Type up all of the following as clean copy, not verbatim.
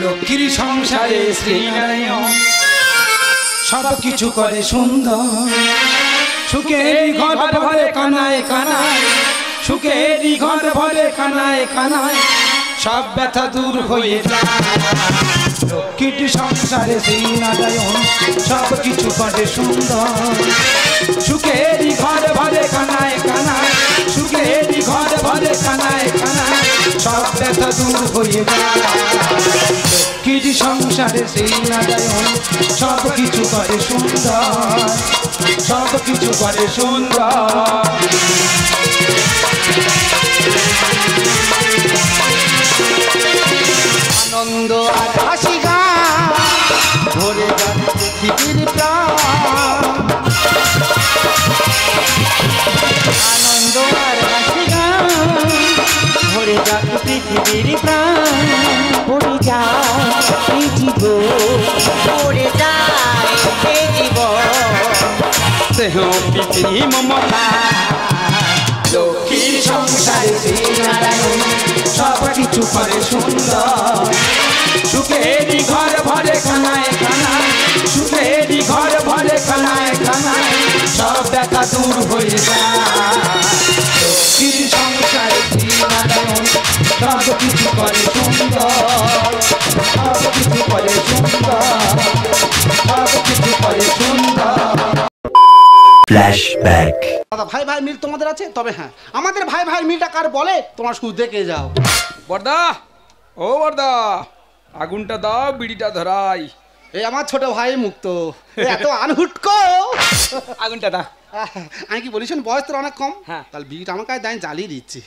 লক্ষ্মীর সংসারে শ্রীনারায়ণ সব কিছু করে সুন্দর সুখের ঘর ভরে কানায় কানায় সুখের ঘর ভরে কানায় কানায় সব ব্যথা দূর হয়ে যায় লক্ষ্মীর সংসারে শ্রীনারায়ণ সব কিছু করে সুন্দর সুখের ঘর ভরে কানায় কানায় সুখের ঘর ভরে কানায় কানায় সব ব্যথা দূর হয়ে যায় লক্ষ্মীর সংসারে শ্রীনারায়ণ সব কিছু করে সুন্দর সব কিছু করে সুন্দর আনন্দ আর হাসি গান ভরে যান পৃথিবীর প্রাণ আনন্দ আর হাসি গান ভরে যান পৃথিবীর প্রাণ ভরে যায় এই জীবন ভরে যায় এই জীবন দেহ প্রীতি মমতা লক্ষ্মীর সংসারে শ্রীনারায়ণ সব কিছু করে সুন্দর সুখের ঘর ভরে কানায় কানায় সুখের ঘর ভরে কানায় কানায় সব ব্যথা দূর হয়ে যায় লক্ষ্মীর সংসারে শ্রীনারায়ণ সব কিছু করে সুন্দর সব কিছু করে সুন্দর সব কিছু করে সুন্দর ফ্ল্যাশব্যাক দাদা ভাই ভাই মিল তোমাদের আছে তবে হ্যাঁ আমাদের ভাই ভাই মিলটা কার বলে তোমরা শুধু দেখে যাও বর্দা ও বর্দা আগুনটা দাও বিড়িটা ধরাই এই আমার ছোট ভাই মুক্ত এত আনহুটকো আগুনটা দা আমি কি বলিস বয়স তোর অনেক কম হ্যাঁ। তাহলে বিড়িটা আমার কাছে দাঁড়িয়ে জ্বালিয়ে দিচ্ছি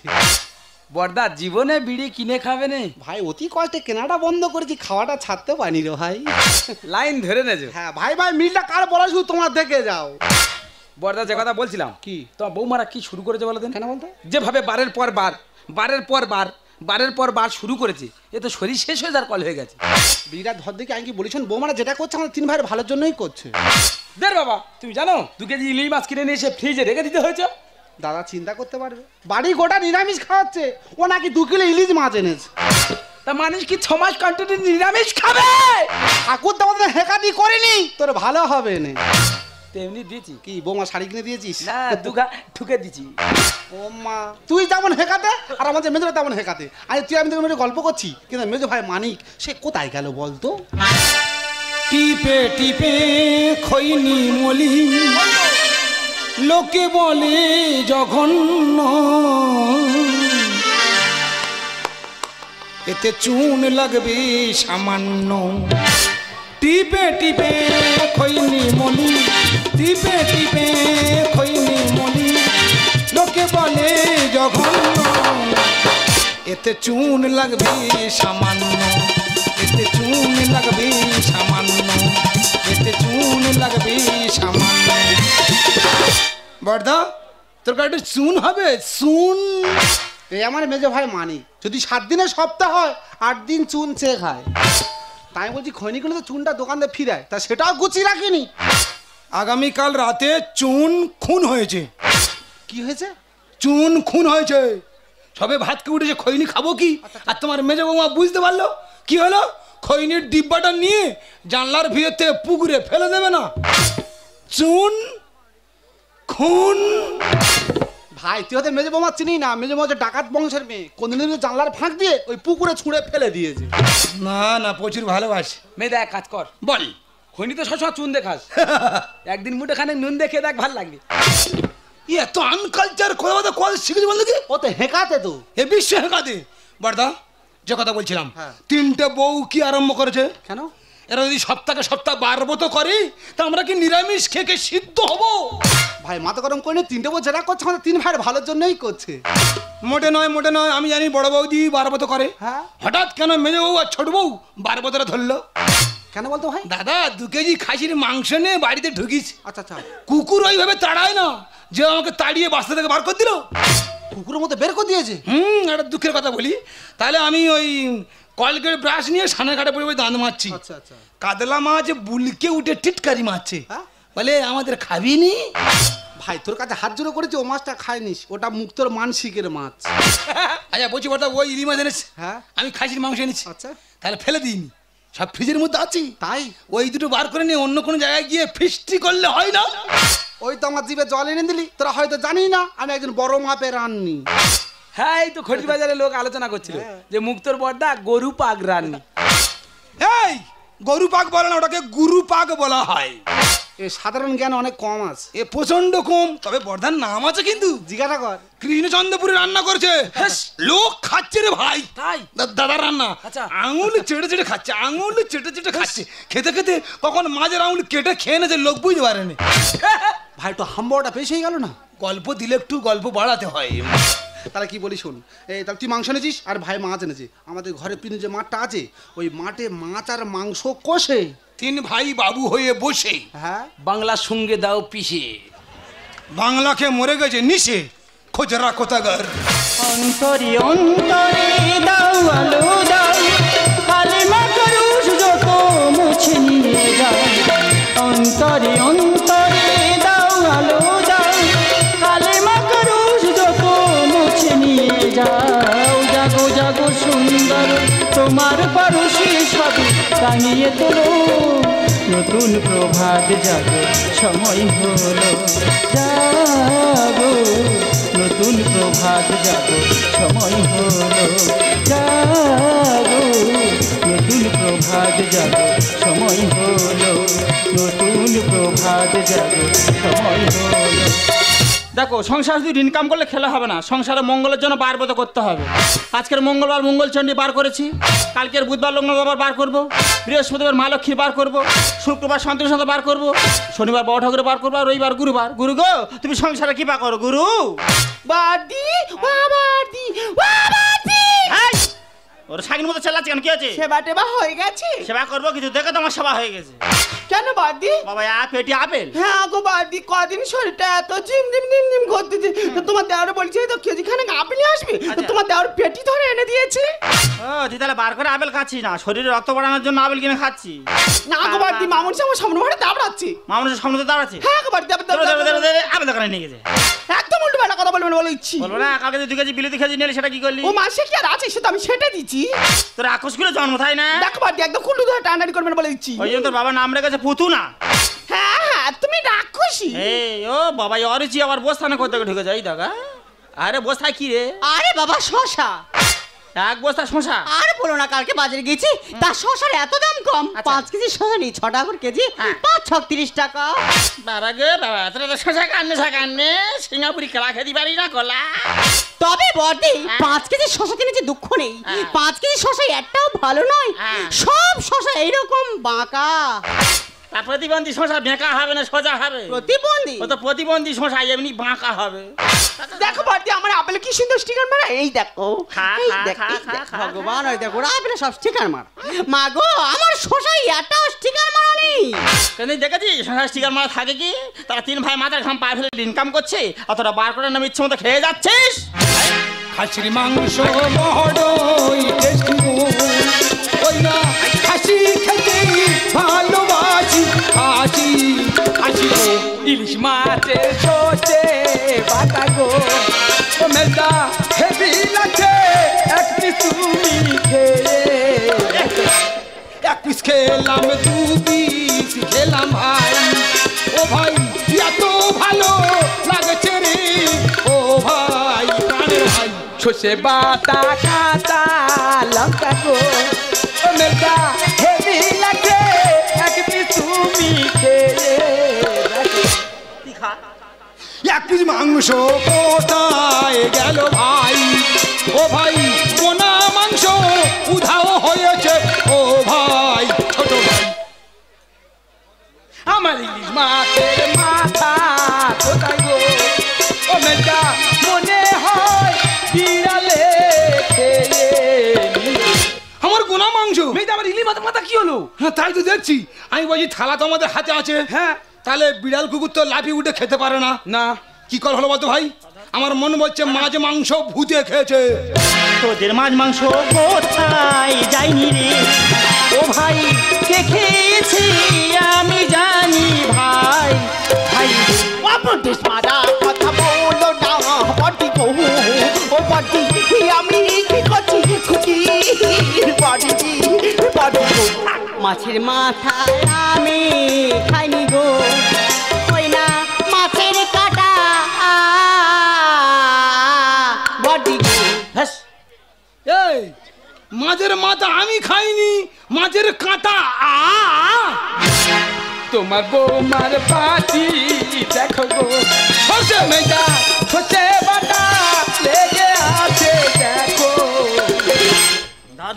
বর্দা জীবনে বিড়ি কিনে খাবে নে ভাই অতি কষ্টে কেনাটা বন্ধ করেছি খাওয়াটা ছাড়তে পারিনি রে ভাই লাইন ধরে নেছো হ্যাঁ ভাই ভাই মিলটা কার বলা শুধু তোমরা দেখে যাও বর্দা যে কথা বলছিলাম কি তোমার বৌমারা কি শুরু করেছে বলো দিন কেন বলতো যেভাবে বারের পর বার বারের পর বার বারের পর বার শুরু করেছে এ তো শরীর শেষ হয়ে যার কল হয়ে গেছে বিড়িটা ধর দেখি আমি কি বলিস বৌমারা যেটা করছে আমার তিন ভাইয়ের ভালোর জন্যই করছে দের বাবা তুমি জানো 2 কেজি ইলিশ মাছ কিনে নিয়ে এসে ফ্রিজে রেখে দিতে হয়েছে দাদা চিন্তা করতে পারবে বাড়ি গোটা নিরামিষ খাওয়াচ্ছে ও নাকি 2 কিলো ইলিশ মাছ এনেছে তা মানুষ কি 6 মাস কন্টিনিউ নিরামিষ খাবে ঠাকুর তোমাদের হেকাতি করিনি তোর ভালো হবে না তেমনি দিয়েছি কি বৌমা শাড়ি কিনে দিয়েছিস না দুগা ঠুকে দিছি ও মা তুই যেমন হেকাতে আর আমাদের মেজো তেমন হেকাতে আরে তুই আমি তোকে গল্প করছি কিন্তু মেজো ভাই মানিক সে কোথায় গেল বলতো টিপে টিপে খৈনি মলি লোকে বলে জঘন্য এতে চুন লাগবে সামান্য টিপে টিপে খৈনি মলি টিপে টিপে খৈনি মলি লোকে বলে জঘন্য এতে চুন লাগবে সামান্য এতে চুন লাগবে সামান্য এতে চুন লাগবে সামান্য বর্দা তোর কাছে চুন হবে চুন এই আমার মেজো ভাই মানিক যদি 7 দিনের সপ্তাহ হয় 8 দিন চুন চেয়ে খায় তাই বলছি খৈনিগুলো তো চুনটা দোকানে ফিরায় তা সেটাও গুছিয়ে রাখিনি আগামীকাল রাতে চুন খুন হয়েছে কি হয়েছে চুন খুন হয়েছে সবে ভাত কে উঠেছে খৈনি খাবো কি আর তোমার মেজো বৌমা বুঝতে পারলো কি হলো খৈনির ডিব্বাটা নিয়ে জানলার ভিতর থেকে পুকুরে ফেলে দেবে না চুন খুন ভাই তুই ওদের মেজো বৌমা চিনি না মেজো বৌমা ডাকাত বংশের মেয়ে কোনদিন জানলার ফাঁক দিয়ে ওই পুকুরে ছুঁড়ে ফেলে দিয়েছে না না প্রচুর ভালোবাসে মেয়েদা এক কাজ কর বল খৈনি তো সবসময় চুন দেখাস একদিন মুঠে খানে নুন দেখে দেখ ভাল লাগবে এত আনকালচার কথা কথা শিখেছি বলতে কি ও তো হেঁকাতে তো এ বিশ্ব হেঁকাতে বর্দা যে কথা বলছিলাম হ্যাঁ। 3টে বউ কি আরম্ভ করেছে কেন এরা যদি সপ্তাহে সপ্তাহ বারবো তো করে তা আমরা কি নিরামিষ খেয়ে সিদ্ধ হবো ভাই মাথা গরম করে 3টে বউ যেটা করছে আমাদের 3 ভাইয়ের ভালোর জন্যই করছে মোটে নয় আমি জানি বড় বৌদি বারবো তো করে হ্যাঁ হঠাৎ কেন মেজো বউ আর ছোট বউ বারবো তো ধরলো কেন বলতো ভাই দাদা 2 কেজি খাসির মাংস নিয়ে বাড়িতে ঢুকিস আচ্ছা আচ্ছা কুকুর ওইভাবে তাড়ায় না যে আমাকে তাড়িয়ে বাস্তা থেকে বার করে দিল কুকুরের মতো বের করে দিয়েছে একটা দুঃখের কথা বলি তাহলে আমি ওই কলগেট ব্রাশ নিয়ে সানের ঘাটে পড়ে দাঁত মারছি আচ্ছা আচ্ছা কাতলা মাছ বুলকে উঠে টিটকারি মারছে হ্যাঁ? বলে আমাদের খাবি নি ভাই তোর কাছে হাত জোড়ো করেছি ও মাছটা খাইনিস ওটা মুক্তর মানসিকের মাছ আচ্ছা বলছি বলতা ওই ইলি মাছ এনেছে হ্যাঁ আমি খাসির মাংস এনেছি আচ্ছা তাহলে ফেলে দিইনি সব ফ্রিজের মধ্যে আছে। তাই ওই দুটো বার করে নিয়ে অন্য কোনো জায়গায় গিয়ে ফিস্টি করলে হয় না? ওই তো আমার জিভে জল এনে দিলি, তোরা হয়তো জানি না আমি একজন বড় মাপের রান্নি। হ্যাঁ এই তো খড়ি বাজারে লোক আলোচনা করছিল যে মুক্তর বর্দা গরু পাক রান্নি। এই গরু পাক বলে না, ওটাকে গুরু পাক বলা হয়। এ সাধারণ জ্ঞান অনেক কম আছে। এ প্রচন্ড কম, তবে বর্ধার নাম আছে কিন্তু। জিজ্ঞাসা কর। কৃষ্ণচন্দ্রপুরে রান্না করছে, লোক খাচ্ছে রে ভাই। তাই দাদার রান্না। আচ্ছা। আঙুল চেটে চেটে খাচ্ছে, আঙুল চেটে চেটে খাচ্ছে। খেতে খেতে কখন মাঝের আঙুল কেটে খেয়ে নেছে, লোক বুঝতে পারেনি। ভাই তো হাম্বাটা বেশি হয়ে গেল না? গল্প দিলে একটু গল্প বাড়াতে হয়। তাহলে কি বলি শোন, এই তাহলে তুই মাংস এনেছিস আর ভাই মাছ এনেছে। আমাদের ঘরে পিছনে যে মাঠটা আছে, ওই মাঠে মাছ আর মাংস কষে 3 ভাই বাবু হয়ে বসে। হ্যাঁ বাংলার সঙ্গে দাও পিষে। বাংলাকে মরে গেছে নিশে, খোঁজরা কোথাকার। অন্তরে অন্তরে দাও আলো দাও, কালিমা করুষ যত মুছে নিয়ে যাও। অন্তরে অন্তরে দাও আলো দাও, কালিমা করুষ যত মুছে নিয়ে যাও। জাগো জাগো সুন্দর তোমার পরশি সবই টাঙিয়ে তোলো, নতুন প্রভাত জাগো সময় হলো। জাগো নতুন প্রভাত জাগো সময় হলো। জাগো নতুন প্রভাত জাগো সময় হলো। নতুন প্রভাত জাগো সময় হলো। দেখো সংসার শুধু ইনকাম করলে খেলা হবে না, সংসারে মঙ্গলের জন্য বার বোধ করতে হবে। আজকের মঙ্গলবার মঙ্গলচণ্ডী বার করেছি, কালকের বুধবার লগ্নবার বার করবো, বৃহস্পতিবার মা লক্ষ্মী বার করবো, শুক্রবার সন্তোষ বার করবো, শনিবার বড় ঠাকুরের বার করবো, আর রবিবার গুরুবার। গুরু গো তুমি সংসারে কি বার করো গুরু? বাদি বাদি বাদি। ওর শাকির মতো চালাচ্ছে কেন? কি আছে? সেবা টেবা হয়ে গেছে। সেবা করবো কিছু, দেখে তোমার সেবা হয়ে গেছে। কেন বাদি? বাবা এক পেটি আপেল। হ্যাঁ গো বাদি, কদিন শরীরটা এত ঝিম ঝিম ঝিম ঝিম করতেছে, তো তোমার দেওয়ার বলছে তো কেজিখানে আপেল আসবে, তো তোমার দেওয়ার পেটি ধরে এনে দিয়েছে। ও তুই তাহলে বার করে আপেল খাচ্ছিস না, শরীরে রক্ত বাড়ানোর জন্য আপেল কিনে খাচ্ছি? না গো বাদি, মামুন আমার সামনে ঘরে দাঁড়াচ্ছে। মামুনের সামনে তো দাঁড়াচ্ছে? হ্যাঁ গো বাদি, আপেল দোকানে নিয়ে গেছে। একদম উল্টো বেলা কথা বলবেন বলে ইচ্ছি। বলবো না, কালকে 2 কেজি বিলিতি খেয়ে নিলে সেটা কি করলি? ও মাসে কি আর আছে, সেটা আমি সেটা দিচ্ছি। তোর আকস করে জন্ম তাই না? দেখো বাদি, একদম কুল্লু ধরে টানাটানি করবেন বলে ইচ্ছি। ওই জন্য তোর বাবার নাম রেখেছে পুতু না। হ্যাঁ হ্যাঁ তুমি রাক্ষসী। এই ও বাবা, অরুচি আবার বস্তানে করতে ঢুকে যাই দাগা। আরে বস্তায় কি রে? আরে বাবা শশা। এক বস্তা শশা? আর বলো না, কালকে বাজারে গেছি, তার শশার এত দাম কম। 5 কেজি শশা নেই 6 টাকা করে কেজি, 5-36 টাকা। বাবা গে বাবা, তোরা তো শশা কান্নে সিঙ্গাপুরি খেলা খেতে পারি না কলা। তবে বড়দি 5 কেজি শশা কিনেছি, দুঃখ নেই। 5 কেজি শশা একটাও ভালো নয়, সব শশা এইরকম বাঁকা। প্রতিবন্ধী শশা বেঁকা হবে না সোজা হবে? প্রতিবন্ধী? ও তো প্রতিবন্ধী শশা এমনি বাঁকা হবে। দেখো বড়দি, আমার আপেলে কি সুন্দর স্টিকার মারা। এই দেখো, এই দেখো ভগবান, ওই দেখো আপেলে সব স্টিকার মারা। মা গো, আমার শশায় একটাও স্টিকার মারা নেই। কেন দেখেছিস শশা স্টিকার মারা থাকে কি? তারা 3 ভাই মাথার ঘাম পায়ে ফেলে ইনকাম করছে, অতটা বার করে নাম ইচ্ছে মতো খেয়ে যাচ্ছিস। খাসির মাংস বড়ই টেস্টি গো, ওই না খাসি খেতে ভালোবাসি। খাসি খাসি গো, ইলিশ মাছের ছোটে বাটা গো, ও মেলটা হেভি লাগছে। এক পিস তুমি খেয়ে, 1 পিস খেলাম 2 পিস খেলাম ভাই। ও ভাই এত ভালো লাগছে রে, ও ভাই প্রাণের ভাই। সর্ষে বাটা কাঁচা লঙ্কা গো, ও মেলটা হেভি লাগে। 1 পিস তুমি খেয়ে দেখো। 1 পিস মাংস কোথায় গেল ভাই? ও ভাই কোনা মাংস উধাও হয়েছে, ও ভাই ছোট ভাই। আমার ইলিশ মাছের মাথা কোথায় গো, ও মেলটা মনে হয় বিড়ালে খেয়ে নিল। আমার কোনা মাংস। মেয়েটা আমার ইলিশ মাছের মাথা কি হলো? হ্যাঁ তাই তো দেখছি। আমি বলছি থালা তো আমাদের হাতে আছে, হ্যাঁ তাহলে বিড়াল কুকুর তো লাফিয়ে উঠে খেতে পারে না। না, কি কল হলো বলতো ভাই? আমার মনে বলছে মাছ মাংস ভূতে খেয়েছে। তোদের মাছ মাংস কোথায় যায়নি রে, ও ভাই কে খেয়েছে আমি জানি ভাই। ভাই অপদেশ মারা কথা বলো না বড়দি গো, ও বড়দি আমি কি করছি খুঁটি বড়দি বড়দি গো। মাছের মাথা আমি খাইনি গো ওই না মাছের কাটা বডি গো হ্যাঁ এই মাছের মাথা আমি খাইনি, মাছের কাঁটা তোমার বৌমার পাটি দেখো গো সর্ষে মেজা সর্ষে বাটা লেগে আছে দেখো।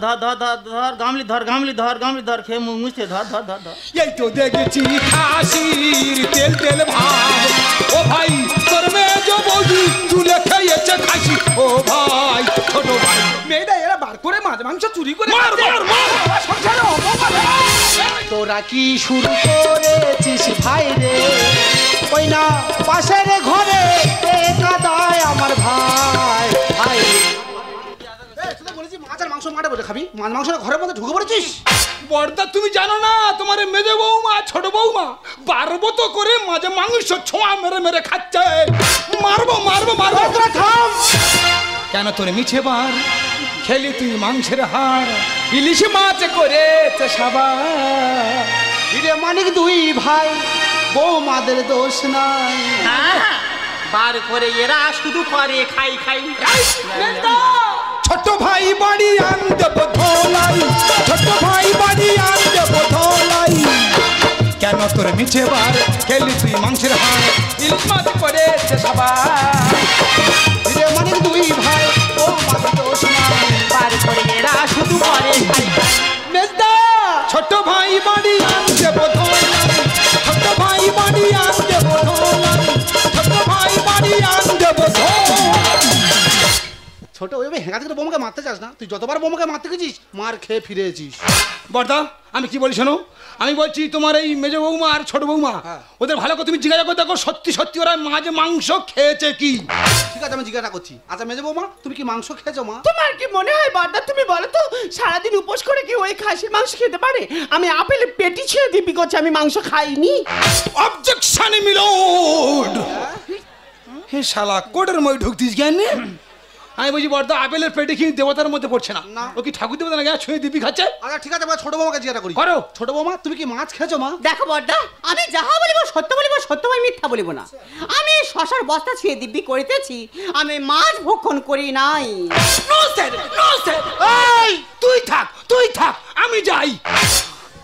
ধর ধর ধর ধর গামলি ধর গামলি ধর গামলি ধর খেয়ে মুছতে ধর ধর ধর ধর। এই তো দেখেছি খাসির তেল তেল ভাব, ও ভাই তোর মেজ বৌদি তুলে খেয়েছে খাসি, ও ভাই ছোট ভাই। মেয়েটা এরা বার করে মাছ মাংস চুরি করে মার মার মার সংসারে অপমান হয়। তোরা কি শুরু করেছিস ভাই রে, ওই না পাশের ঘরে কাদায় আমার ভাই ভাই। বলেছি মাছ আর মাংস মাঠে বসে খাবি, মাছ মাংস ঘরের মধ্যে ঢুকে পড়েছিস। বড়দা তুমি জানো না তোমার মেজে বৌমা ছোট বৌমা পারবো তো করে মাঝে মাংস ছোঁয়া মেরে মেরে খাচ্ছে। মারবো মারবো মারবো। তোরা থাম। কেন তোর মিছে বার খেলি তুই মাংসের হাড়, ইলিশ মাছ করেছে সাবার। ইরে মানিক দুই ভাই, বৌমাদের দোষ নাই। বার করে এরা শুধু করে খাই খাই। ছোট ভাই বাড়ি আন দেব ধোলাই, ছোট ভাই বাড়ি আন দেব ধোলাই। কেন তোর মিছে বার খেলি তুই মাংসের হাড়, ইলিশ মাছ করেছে সাবার। ইরে মানিক দুই ভাই, বৌমাদের দোষ নাই। বার করে এরা শুধু করে খাই খাই। মেজদা ছোট ভাই বাড়ি আন দেব ধোলাই, ছোট ভাই বাড়ি আন দেব ধোলাই, ছোট ভাই বাড়ি আন দেব ধোলাই। ছোট ওইভাবে হেঁকা থেকে বোমাকে মারতে চাস না, তুই যতবার বোমাকে মারতে গেছিস মার খেয়ে ফিরেছিস। বর্দা আমি কি বলি শোনো, আমি বলছি তোমার এই মেজো বৌমা আর ছোট বৌমা ওদের ভালো করে তুমি জিজ্ঞাসা করে দেখো সত্যি সত্যি ওরা মাঝে মাংস খেয়েছে কি। ঠিক আছে আমি জিজ্ঞাসা করছি। আচ্ছা মেজে বৌমা তুমি কি মাংস খেয়েছো মা? তোমার কি মনে হয় বড়দা, তুমি বলো তো সারাদিন উপোস করে কি ওই খাসির মাংস খেতে পারে? আমি আপেল পেটি ছেড়ে দিবি করছি, আমি মাংস খাইনি। অবজেকশন মিলোড। হে শালা কোটের মই ঢুকতিস জ্ঞান নেই। আমি বলছি বর্দা আপেলের পেটে কি দেবতার মধ্যে পড়ছে না? না। ও কি ঠাকুর দেবতা না ছুঁয়ে দিবি খাচ্ছে? আচ্ছা ঠিক আছে এবার ছোট বৌমাকে জিজ্ঞাসা করি। করো। ছোট বৌমা তুমি কি মাছ খেয়েছো মা? দেখো বড়দা, আমি যাহা বলিব সত্য বলিব, সত্যময় মিথ্যা বলিব না। আমি শশার বস্তা ছুঁয়ে দিব্যি করিতেছি, আমি মাছ ভক্ষণ করি নাই। No sir no sir. এই তুই থাক তুই থাক আমি যাই।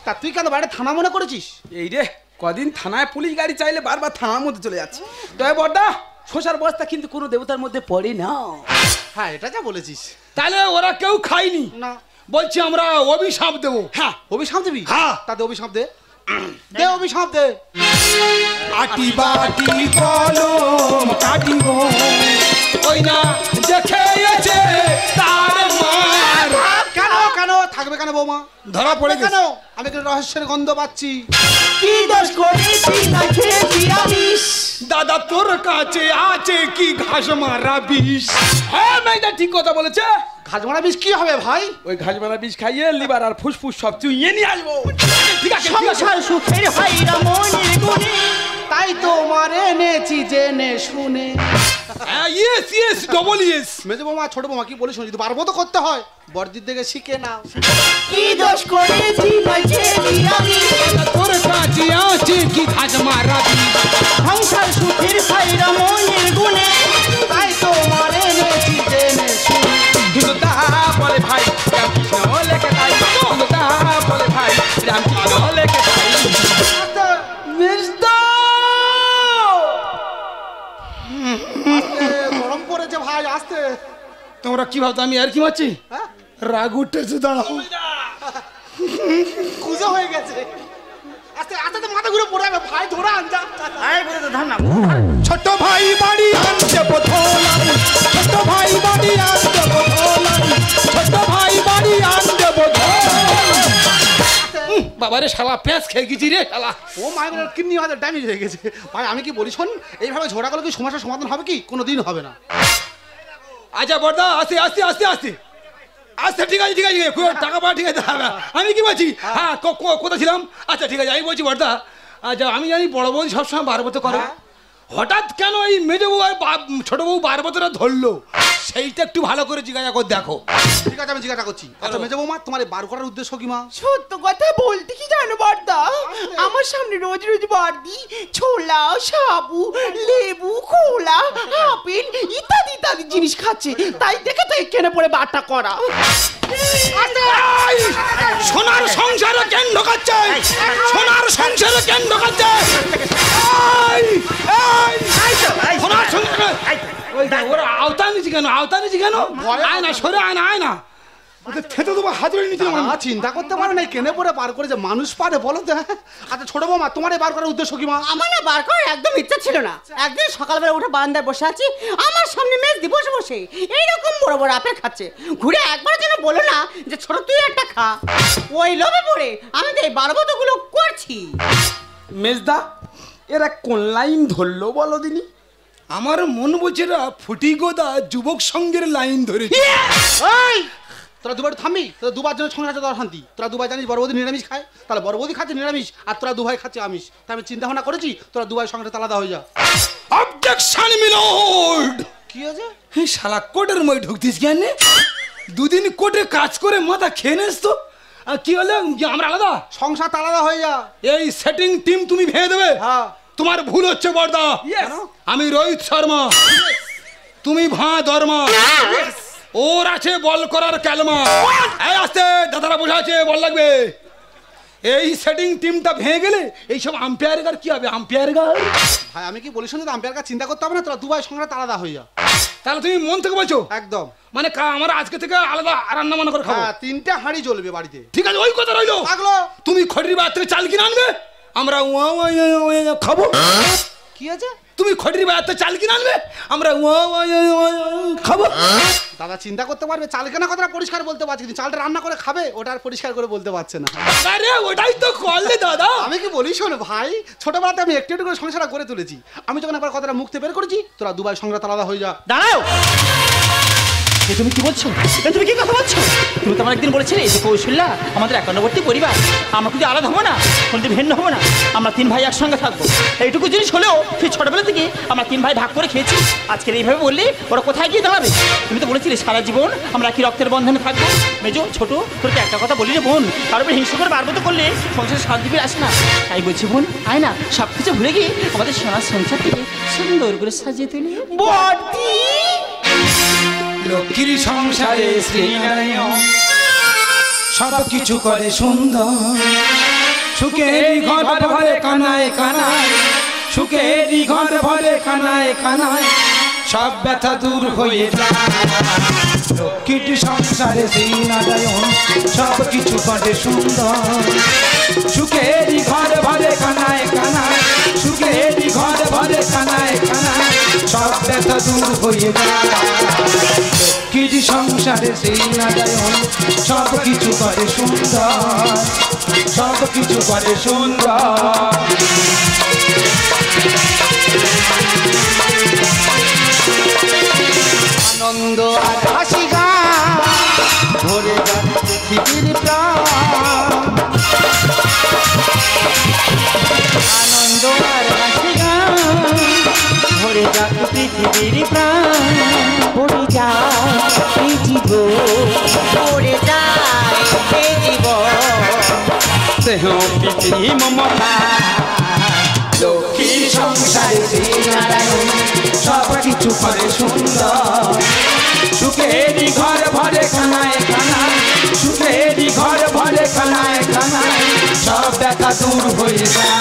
তা তুই কেন বাইরে থানা মনে করেছিস? এই রে কদিন থানায় পুলিশ গাড়ি চাইলে বারবার থানার মধ্যে চলে যাচ্ছে। তবে বড়দা শশার বস্তা কিন্তু কোনো দেবতার মধ্যে পড়ে না। হ্যাঁ এটা যা বলেছিস। তাহলে ওরা কেউ খায়নি না বলছি আমরা অভিশাপ দেবো। হ্যাঁ অভিশাপ দিবি? হ্যাঁ। তাতে অভিশাপ দে। দে অভিশাপ দে। আটি বাটি কলম কাটিব ওই না যে খেয়েছে তার মার। কেন কেন থাকবে কেন বৌমা? ধরা পড়ে কেন? গেছে। আমি একটু রহস্যের গন্ধ পাচ্ছি। কি দোষ করেছি না খেয়েছি আমিষ? দাদা তোর কাছে আছে কি ঘাস মারা বিষ? হ্যাঁ মেয়েটা ঠিক কথা বলেছে। ঘাস মারা বিষ কি হবে ভাই? ওই ঘাস মারা বিষ খাইয়ে লিভার আর ফুসফুস সব চুইয়ে নিয়ে আসবো। ঠিক আছে ঠিক আছে। সংসার সুখের হাইরা মনের গুণে। তাই তো মারে এনেছি জেনে শুনে। Yes yes double yes. মেজে বৌমা ছোট বৌমা কি বলিস যদি পারবো তো করতে হয়, বর্দির থেকে শিখে নাও। কি দোষ করেছি না খেয়েছি আমিষ? তোর কাছে আছে কি ঘাস মারা বিষ? সংসার সুখের হাইরা মনের গুণে। তাই তো মারে এনেছি জেনে শুনে। কিন্তু তাহা বলে ভাই রামকৃষ্ণ লেখে তাই, কিন্তু তাহা বলে ভাই রামকৃষ্ণ লেখে তাই। মেজদা আস্তে, গরম পড়েছে ভাই আস্তে। তোমরা কি ভাবতো আমি আর কি মারছি? হ্যাঁ রাগ উঠেছে দাঁড়াও। খুঁজে হয়ে গেছে। আস্তে আস্তে তো মাথা ঘুরে পড়ে যাবে ভাই, ধরে আনজা। আয় বলে তো ধর না। ছোট ভাই বাড়ি আনতে বোধলাই, ছোট ভাই বাড়ি আনতে বোধলাই, ছোট ভাই বাড়ি আনতে বোধলাই। বাবারে শালা প্যাঁচ খেয়ে গেছি রে শালা। ও মায়ের কিডনি হয়তো ড্যামেজ হয়ে গেছে ভাই। আমি কি বলি শোন, এইভাবে ঝগড়া করলে কি সমস্যার সমাধান হবে কি? কোনোদিন হবে না। আচ্ছা বর্দা আস্তে আস্তে আস্তে আস্তে আচ্ছা ঠিক আছে ঠিক আছে টাকা পাওয়া ঠিক আছে। আমি কি বলছি হ্যাঁ কোথায় ছিলাম? আচ্ছা ঠিক আছে আমি বলছি বর্দা, আচ্ছা আমি জানি বড় বোন সবসময় বারবত করে, হঠাৎ কেন এই মেজো বউ আর ছোট বউ বারবতরা ধরলো সেইটা একটু ভালো করে জিজ্ঞাসা করে দেখো। ঠিক আছে আমি জিজ্ঞাসা করছি। আচ্ছা মেজো বৌমা তোমার এই বার করার উদ্দেশ্য কি মা? সত্য কথা বলতে কি জানো বর্দা, আমার সামনে রোজ রোজ বর্দি ছোলা সাবু লেবু খোলা আপেল ইত্যাদি ইত্যাদি জিনিস খাচ্ছে, তাই দেখে তো এখানে পড়ে বাটা করা। সোনার সংসারে কেন ঢোকাচ্ছে? সোনার সংসারে কেন ঢোকাচ্ছে? সোনার সংসারে ওরা আওতা নিচি কেন? আওতা নিচি কেন? আয় না সরে আয় না, আয় না থেতে দেবো হাতুড়ি নিচে। চিন্তা করতে পারো না কেনে পরে বার করে যে মানুষ পারে বলো তো? আচ্ছা ছোট বৌমা তোমার এই বার করার উদ্দেশ্য কি মা? আমার না বার করার একদম ইচ্ছা ছিল না। একদিন সকালবেলা উঠে বারান্দায় বসে আছি, আমার সামনে মেজদি বসে বসে এইরকম বড় বড় আপেল খাচ্ছে। ঘুরে একবার যেন বলো না যে ছোট তুই একটা খা, ওই লোভে পড়ে আমি তো এই বারবতগুলো করছি। মেজদা এরা কোন লাইন ধরলো বলো দিনি? আমার মন বলছে না ফুটি গোদা যুবক সংঘের লাইন ধরেছে। তোরা দুবার থামবি? তোরা দুবার জন্য সংসার আছে তোরা শান্তি। তোরা দুবার জানিস বড় বৌদি নিরামিষ খায়, তাহলে বড় বৌদি খাচ্ছে নিরামিষ আর তোরা দুভাই খাচ্ছে আমিষ। তাই আমি চিন্তা ভাবনা করেছি তোরা দুভাই সংসার আলাদা হয়ে যা। অবজেকশন মিলোড। কি হয়েছে? হ্যাঁ শালা কোটের মই ঢুকতিস কেন? দুদিন কোটে কাজ করে মাথা খেয়ে নেস তো। কি হলো আমরা আলাদা? সংসার আলাদা হয়ে যা। এই সেটিং টিম তুমি ভেঙে দেবে। হ্যাঁ তোমার ভুল হচ্ছে বড়দা। আমি রোহিত শর্মা, তুমি ভাঁ দর্মা। ওর আছে বল করার ক্যালমা। এই আসতে দাদারা বসে আছে, বল লাগবে। এই সেটিং টিমটা ভেঙে গেলে এইসব আম্পায়ারগার কি হবে? আম্পায়ারগার ভাই আমি কি বলি শুনি, আম্পায়ার কাছে চিন্তা করতে হবে না, তোরা দুভাই সংসার আলাদা হয়ে যা। তাহলে তুমি মন থেকে বলছো? একদম। মানে আমরা আজকে থেকে আলাদা রান্না বান্না করে খাবো। হ্যাঁ 3টা হাঁড়ি জ্বলবে বাড়িতে। ঠিক আছে ওই কথা রইলো। লাগলো তুমি খটির বাজার থেকে চাল কিনে আনবে, আমরা খাবো। কি আছে? তুমি খটির বাজার থেকে চাল কিনে আনবে, আমরা খাবো। দাদা চিন্তা করতে পারবে, চাল কেনা কথাটা পরিষ্কার বলতে পারছি, কিন্তু চালটা রান্না করে খাবে ওটা আর পরিষ্কার করে বলতে পারছে না। আরে ওটাই তো করলে দাদা। আমি কি বলি শোনো ভাই, ছোটবেলাতে আমি একটু একটু করে সংসার করে তুলেছি। আমি যখন একবার কথাটা মুখতে বের করেছি তোরা দুভাই সংসার আলাদা হয়ে যা। দাঁড়াও, তুমি কি বলছো? তুমি কি কথা বলছো? তুমি তো আমার একদিন বলেছিলে যে কৌশল্যা আমাদের একান্নবর্তী পরিবার, আমরা কিন্তু আলাদা হবো না, কোনদিন ভিন্ন হবো না, আমরা 3 ভাই একসঙ্গে থাকবো। এইটুকু জিনিস হলেও সেই ছোটবেলা থেকে আমরা 3 ভাই ভাগ করে খেয়েছি। আজকের এইভাবে বললে ওরা কোথায় গিয়ে দাঁড়াবে? তুমি তো বলেছিলে সারা জীবন আমরা একই রক্তের বন্ধনে থাকবো। মেজো ছোট তোকে একটা কথা বলি রে বোন, কারোর উপর হিংসা করে বারবত করলে সংসারে শান্তি ফিরে আসে না। তাই বলছি বোন, আয় না সব কিছু ভুলে গিয়ে আমাদের সোনার সংসারটিকে সুন্দর করে সাজিয়ে তুলি। বর্দি লক্ষ্মীর সংসারে শ্রীনারায়ণ সব কিছু করে সুন্দর। সুখেরই ঘর ভরে কানায় কানায়, সুখেরই ঘর ভরে কানায় কানায়, সব ব্যথা দূর হয়ে যায়। লক্ষ্মীর সংসারে শ্রীনারায়ণ সব কিছু করে সুন্দর। সুখেরই ঘর ভরে কানায় কানায়, সুখেরই ঘর ভরে কানায় কানায়, সব ব্যথা দূর হয়ে যায়। লক্ষ্মীর সংসারে শ্রীনারায়ণ সব কিছু করে সুন্দর, সব কিছু করে সুন্দর। আনন্দ আর হাসি গান ভরে যান পৃথিবীর প্রাণ। আনন্দ আর হাসি গান ভরে যাক পৃথিবীর প্রাণ। পড়ে যায় এই জীবন, পড়ে যায় এই জীবন, স্নেহ প্রীতি মমতা। লক্ষ্মীর সংসারে শ্রীনারায়ণ সব কিছু করে সুন্দর। সুখেরই ঘর ভরে কানায় কানায়, সুখেরই ঘর ভরে কানায় কানায়, সব ব্যথা দূর হয়ে যায়।